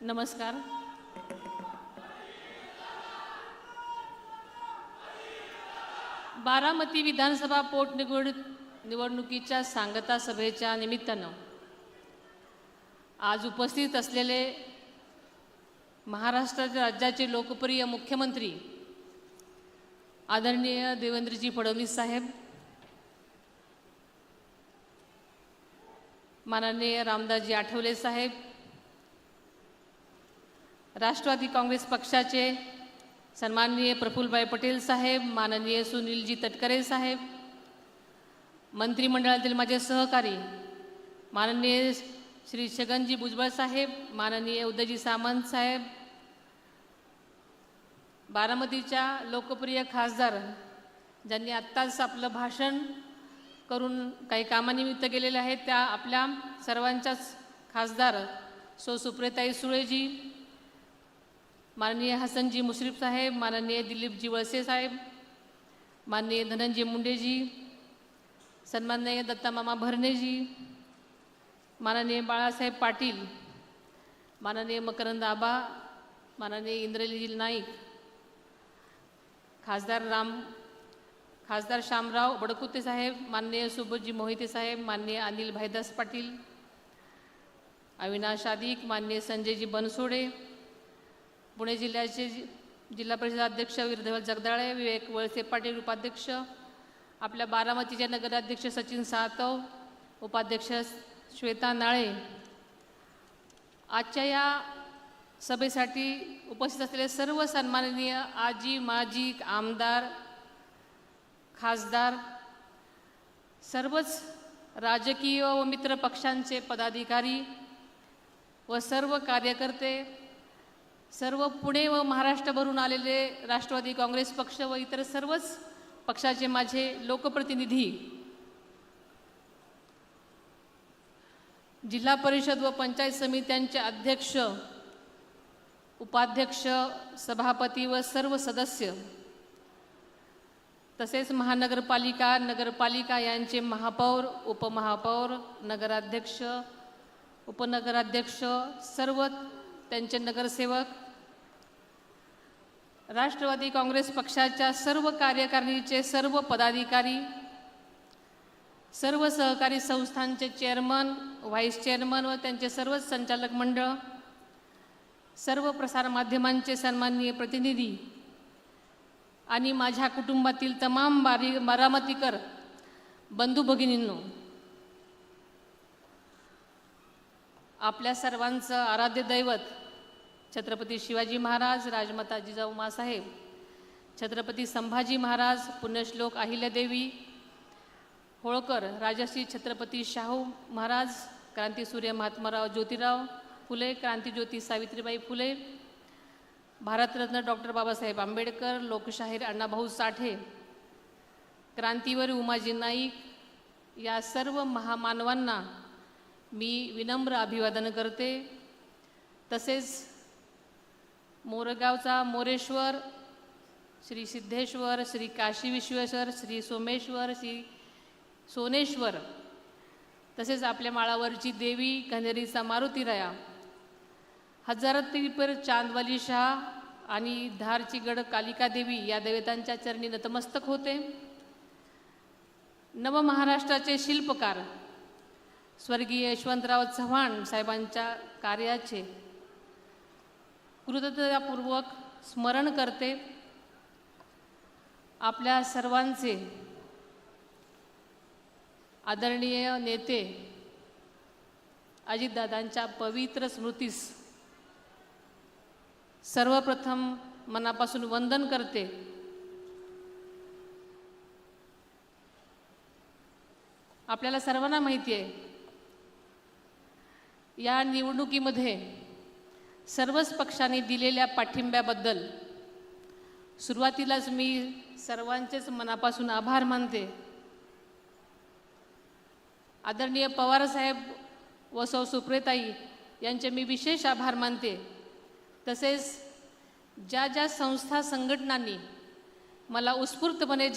नमस्कार. बारामती विधानसभा निवडणुकीच्या सांगता सभेच्या निमित्तानं आज उपस्थित असलेले महाराष्ट्र राज्याचे लोकप्रिय मुख्यमंत्री आदरणीय देवेंद्रजी फडणवीस साहेब, माननीय रामदासजी आठवले साहेब, राष्ट्रवादी काँग्रेस पक्षाचे सन्माननीय प्रफुल्लभाई पटेल साहेब, माननीय सुनीलजी तटकरे साहेब, मंत्रिमंडळातील माझे सहकारी माननीय श्री छगनजी भुजबळ साहेब, माननीय उदयजी सामंत साहेब, बारामतीच्या लोकप्रिय खासदार ज्यांनी आत्ताच आपलं भाषण करून काही कामानिमित्त गेलेले आहेत, त्या आपल्या सर्वांच्याच खासदार सुप्रियाताई सुळेजी, माननीय हसनजी मुश्रीफ साहेब, माननीय दिलीपजी वळसे साहेब, माननीय धनंजय मुंडेजी, सन्माननीय दत्तामामा भरणेजी, माननीय बाळासाहेब पाटील, माननीय मकरंद आबा, माननीय इंद्रलीजी नाईक, खासदार शामराव बडकुते साहेब, माननीय सुबोधजी मोहिते साहेब, माननीय अनिल भाईदास पाटील, अविनाश आदिक, माननीय संजयजी बनसोडे, पुणे जिल्ह्याचे जिल्हा परिषद अध्यक्ष वीरधवल जगदाळे, विवेक वळसे पाटील उपाध्यक्ष, आपल्या बारामतीचे नगराध्यक्ष सचिन सातव, उपाध्यक्ष श्वेता नाळे, आजच्या या सभेसाठी उपस्थित असलेले सर्व सन्माननीय आजी माजी आमदार खासदार, सर्वच राजकीय व मित्र पक्षांचे पदाधिकारी व सर्व कार्यकर्ते, सर्व पुणे व महाराष्ट्रभरून आलेले राष्ट्रवादी काँग्रेस पक्ष व इतर सर्वच पक्षाचे माझे लोकप्रतिनिधी, जिल्हा परिषद व पंचायत समित्यांचे अध्यक्ष, उपाध्यक्ष, सभापती व सर्व सदस्य, तसेच महानगरपालिका, नगरपालिका यांचे महापौर, उपमहापौर, नगराध्यक्ष, उपनगराध्यक्ष, सर्व त्यांचे नगरसेवक, राष्ट्रवादी काँग्रेस पक्षाच्या सर्व कार्यकारिणीचे सर्व पदाधिकारी, सर्व सहकारी संस्थांचे चेअरमन, व्हाईस चेअरमन व त्यांचे सर्वच संचालक मंडळ, सर्व प्रसारमाध्यमांचे सन्माननीय प्रतिनिधी आणि माझ्या कुटुंबातील तमाम बारामतीकर बंधू भगिनींनो, आपल्या सर्वांचं आराध्य दैवत छत्रपती शिवाजी महाराज, राजमाता जिजाऊ माँसाहेब, छत्रपती संभाजी महाराज, पुण्यश्लोक अहिल्यादेवी होळकर, राजश्री छत्रपती शाहू महाराज, क्रांतीसूर्य महात्माराव ज्योतिराव फुले, क्रांतीज्योती सावित्रीबाई फुले, भारतरत्न डॉक्टर बाबासाहेब आंबेडकर, लोकशाहीर अण्णाभाऊ साठे, क्रांतीवीर उमाजी नाईक, या सर्व महामानवांना मी विनम्र अभिवादन करते. तसेच मोरगावचा मोरेश्वर, श्री सिद्धेश्वर, श्री काशी विश्वेश्वर, श्री सोमेश्वर, श्री सोनेश्वर, तसेच आपल्या माळावरची देवी कन्हेरीचा मारुतीराया, हजारतीपर चांदवाली शाह आणि धारची गड कालिका देवी या देवतांच्या चरणी नतमस्तक होते. नवमहाराष्ट्राचे शिल्पकार स्वर्गीय यशवंतराव चव्हाण साहेबांच्या कार्याचे कृतज्ञतापूर्वक स्मरण करते. आपल्या सर्वांचे आदरणीय नेते अजितदादांच्या पवित्र स्मृतीस सर्वप्रथम मनापासून वंदन करते. आपल्याला सर्वांना माहिती आहे, या निवडणुकीमध्ये सर्वच पक्षांनी दिलेल्या पाठिंब्याबद्दल सुरुवातीलाच मी सर्वांचेच मनापासून आभार मानते. आदरणीय पवारसाहेब व सुप्रियाताई यांचे मी विशेष आभार मानते. तसेच ज्या ज्या संस्था संघटनांनी मला उत्स्फूर्तपणे